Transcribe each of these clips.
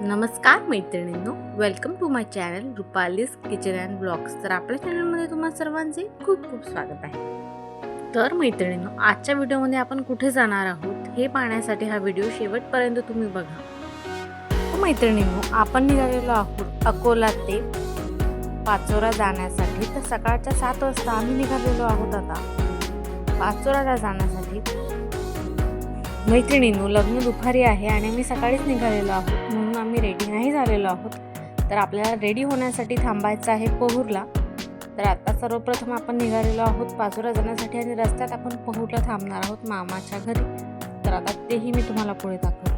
नमस्कार मैत्रिणींनो, welcome to my channel Rupali's kitchen and blogs. तर आपल्या चॅनलमध्ये तुम्हा सर्वांचे खूप खूप स्वागत आहे। तर मैत्रिणींनो, आजच्या व्हिडिओमध्ये आपण कुठे जाणार आहोत हे पाहण्यासाठी हा व्हिडिओ शेवटपर्यंत तुम्ही बघा। तर मैत्रिणींनो, आपण निघालेलो आहोत अकोला ते पाचोरा जाण्यासाठी। तर सकाळच्या 7 वाजता आम्ही निघालेलो आहोत आता पाचोराला जाण्यासाठी। मैत्रिणींनो, लग्न दुपारी आहे आणि आम्ही सकाळीच निघालेलो आहोत, म्हणून आम्ही रेडी नाही झालेलो आहोत। तर आपल्याला रेडी होण्यासाठी थांबायचं आहे पहूरला। तर आता सर्वप्रथम आपण निघालेलो आहोत पाचोरा जाण्यासाठी आणि रस्त्यात आपण पहूरला थांबणार आहोत मामाच्या घरी। तर आता तेही मी तुम्हाला पुढे दाखवते।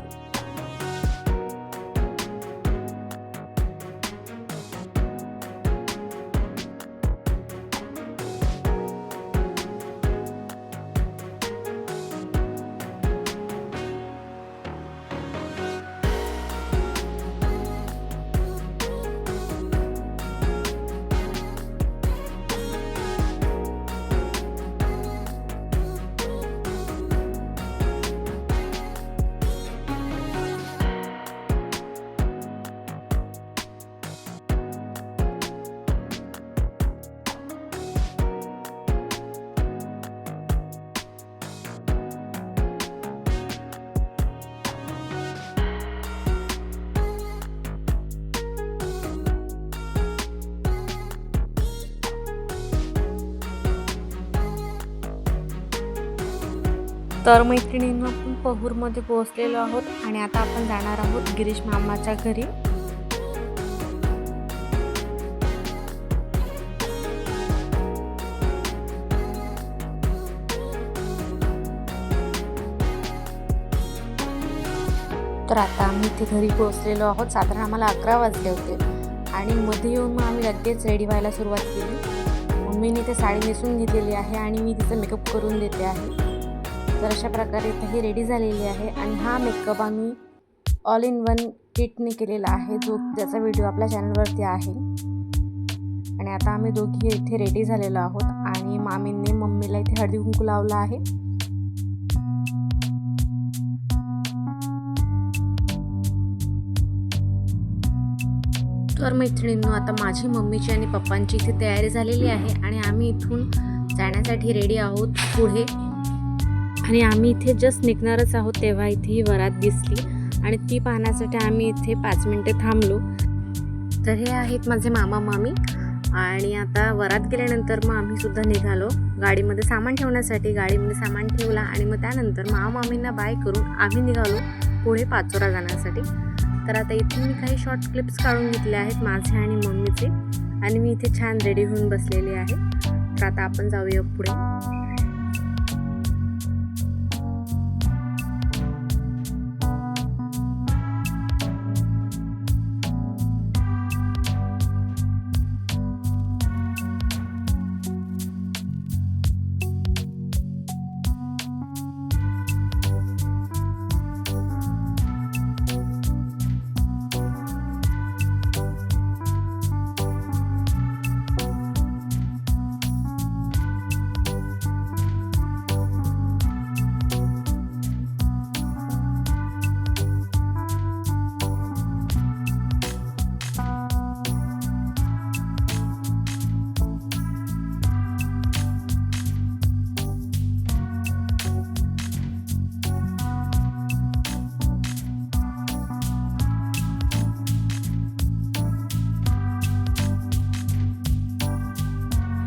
तर मैत्रिणींनो, आपण पहूरमध्ये पोहोचलेलो आहोत आणि आता आपण जाणार आहोत गिरीश मामाच्या घरी। तर आता आम्ही इथे घरी पोहोचलेलो आहोत। साधारण आम्हाला 11 वाजले होते आणि मध्ये येऊन मग आम्ही लगेच रेडी व्हायला सुरुवात केली। मम्मीने ते साडी नेसून घेतलेली आहे आणि मी तिचा मेकअप करून देते आहे। तर अशा प्रकारे ही रेडी झालेली आहे आणि हा मेकअप आम्ही ऑल इन वन किटने केलेला आहे, जो त्याचा व्हिडिओ आपल्या चॅनलवरती आहे। आणि आता आम्ही दोघी इथे रेडी झालेलो आहोत आणि मामींनी मम्मीला इथे हळदी कुंकू लावला आहे। तर मैत्रिणींनो, आता माझी मम्मीची आणि पप्पांची इथे तयारी झालेली आहे आणि आम्ही इथून जाण्यासाठी रेडी आहोत पुढे। आणि आम्ही इथे जस्ट निघणारच आहोत तेव्हा इथे ही वरात दिसली आणि ती पाहण्यासाठी आम्ही इथे 5 मिनिटे थांबलो। तर हे आहेत माझे मामा मामी आणि आता वरात गेल्यानंतर मग आम्ही सुद्धा निघालो गाडीमध्ये सामान ठेवण्यासाठी। गाडीमध्ये सामान ठेवला आणि मग त्यानंतर मामा मामींना बाय करून आम्ही निघालो पुढे पाचोरा जाण्यासाठी। तर आता इथे मी काही शॉर्ट क्लिप्स काढून घेतले आहेत माझे आणि मम्मीचे आणि मी इथे छान रेडी होऊन बसलेली आहे। तर आता आपण जाऊया पुढे।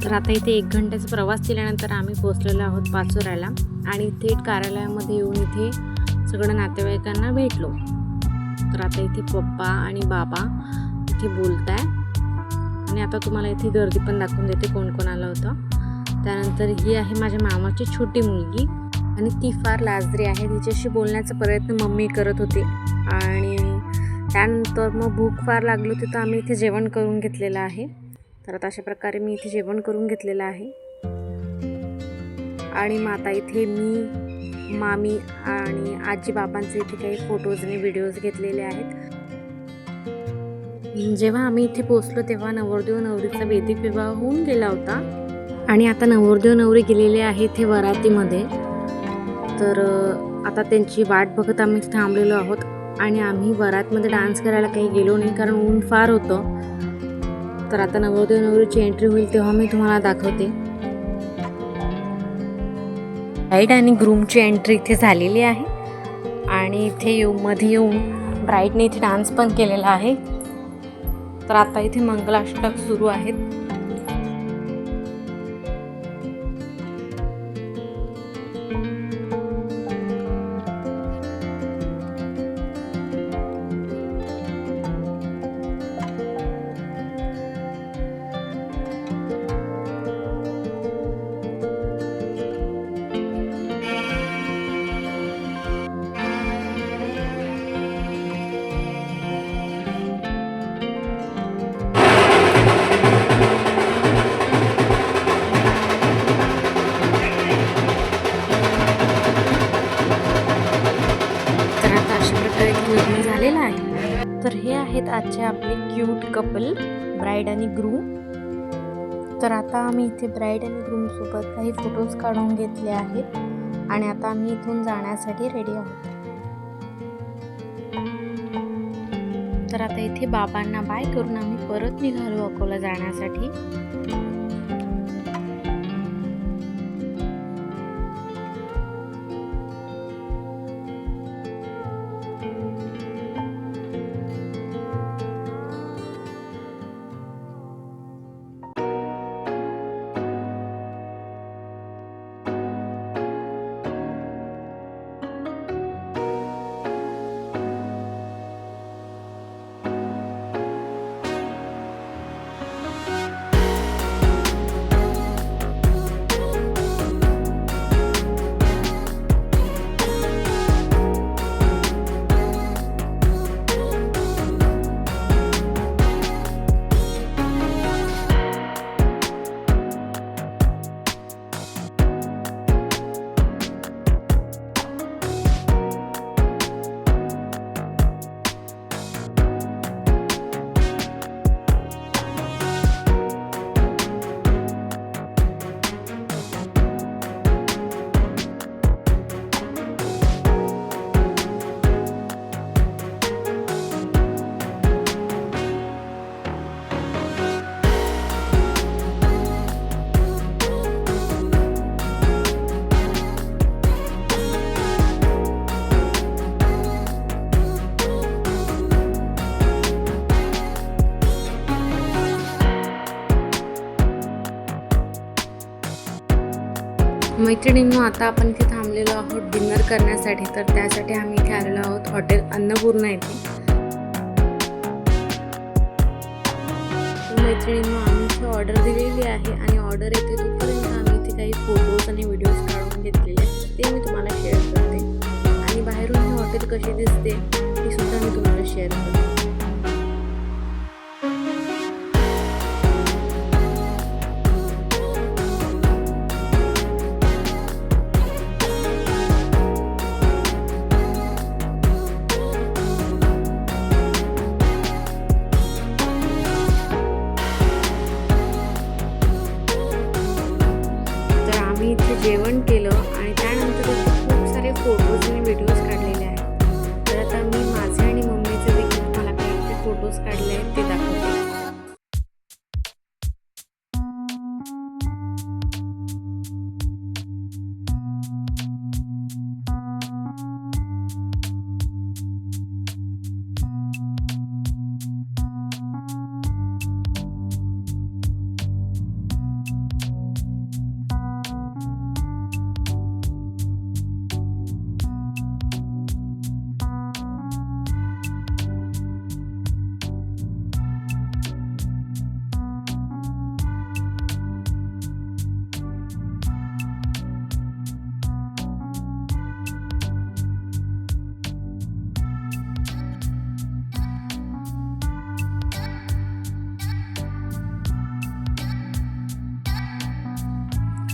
तर आता इथे 1 घंट्याचा प्रवास केल्यानंतर आम्ही पोहोचलेलो आहोत पाचोऱ्याला आणि थेट कार्यालयामध्ये येऊन इथे सगळं नातेवाईकांना भेटलो। तर आता इथे पप्पा आणि बाबा इथे बोलत आहे आणि आता तुम्हाला इथे गर्दी पण दाखवून देते कोण कोण आलं होतं। त्यानंतर ही आहे माझ्या मामाची छोटी मुलगी आणि ती फार लाजरी आहे, तिच्याशी बोलण्याचा प्रयत्न मम्मी करत होते। आणि त्यानंतर मग भूक फार लागली होती तर आम्ही इथे जेवण करून घेतलेलं आहे। तर आता अशा प्रकारे मी इथे जेवण करून घेतलेलं आहे आणि मग आता इथे मी मामी आणि आजी बाबांचे इथे काही फोटोज आणि व्हिडिओज घेतलेले आहेत। जेव्हा आम्ही इथे पोहोचलो तेव्हा नवरदेव नवरीचा वैदिक विवाह होऊन गेला होता आणि आता नवरदेव नवरी गेलेले आहेत इथे वरातीमध्ये। तर आता त्यांची वाट बघत आम्ही थांबलेलो आहोत आणि आम्ही वरातमध्ये डान्स करायला काही गेलो नाही कारण ऊन फार होतं. तर आता नवरदेव नवरीची एंट्री होईल तेव्हा मी तुम्हाला दाखवते. ब्राईड आणि ग्रूमची एंट्री इथे झालेली आहे आणि इथे मध्ये येऊन ब्राईडने इथे डान्स पण केलेला आहे. तर आता इथे मंगलाष्टक सुरू आहेत. लग्न झालेलं आहे. तर हे आहेत आजचे आपले क्यूट कपल, ब्राईड आणि ग्रूम. तर आता आम्ही इथे ब्राईड आणि ग्रूम सोबत काही फोटोज काढून घेतले आहेत आणि आता आम्ही इथून जाण्यासाठी रेडी आहोत. तर आता इथे बाबांना बाय करून आम्ही परत निघालो अकोला जाण्यासाठी. मैत्रिणींनो, आता आपण इथे थांबलेलो आहोत डिनर करण्यासाठी. तर त्यासाठी आम्ही इथे आलेलो आहोत हॉटेल अन्नपूर्णा येथे. मैत्रिणींनो, आम्ही इथे ऑर्डर दिलेली आहे आणि ऑर्डर येते तोपर्यंत आम्ही इथे काही फोटोज आणि व्हिडिओज काढून घेतलेले आहेत, ते मी तुम्हाला शेअर करते. आणि बाहेरून ही हॉटेल कशी दिसते ती सुद्धा मी तुम्हाला शेअर करते. इथे जेवण केलं आणि त्यानंतर खूप सारे फोटोज आणि व्हिडिओज काढलेले आहेत. तर आता मी माझे आणि मम्मीचे देखील मला काही फोटोज काढले आहेत ते दाखवते.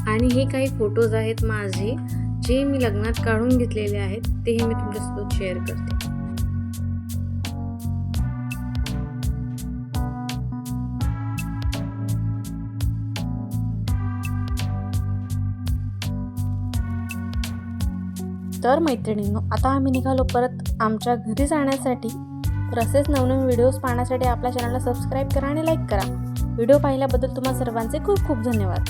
आणि हे काही फोटोज आहेत माझे जे मी लग्नात काढून घेतलेले आहेत, तेही मी तुमच्यासोबत शेअर करते. तर मैत्रिणींनो, आता आम्ही निघालो परत आमच्या घरी जाण्यासाठी. तर असेच नवनवीन व्हिडिओज पाहण्यासाठी आपल्या चॅनलला सबस्क्राईब करा आणि लाईक करा. व्हिडिओ पाहिल्याबद्दल तुम्हा सर्वांचे खूप खूप धन्यवाद.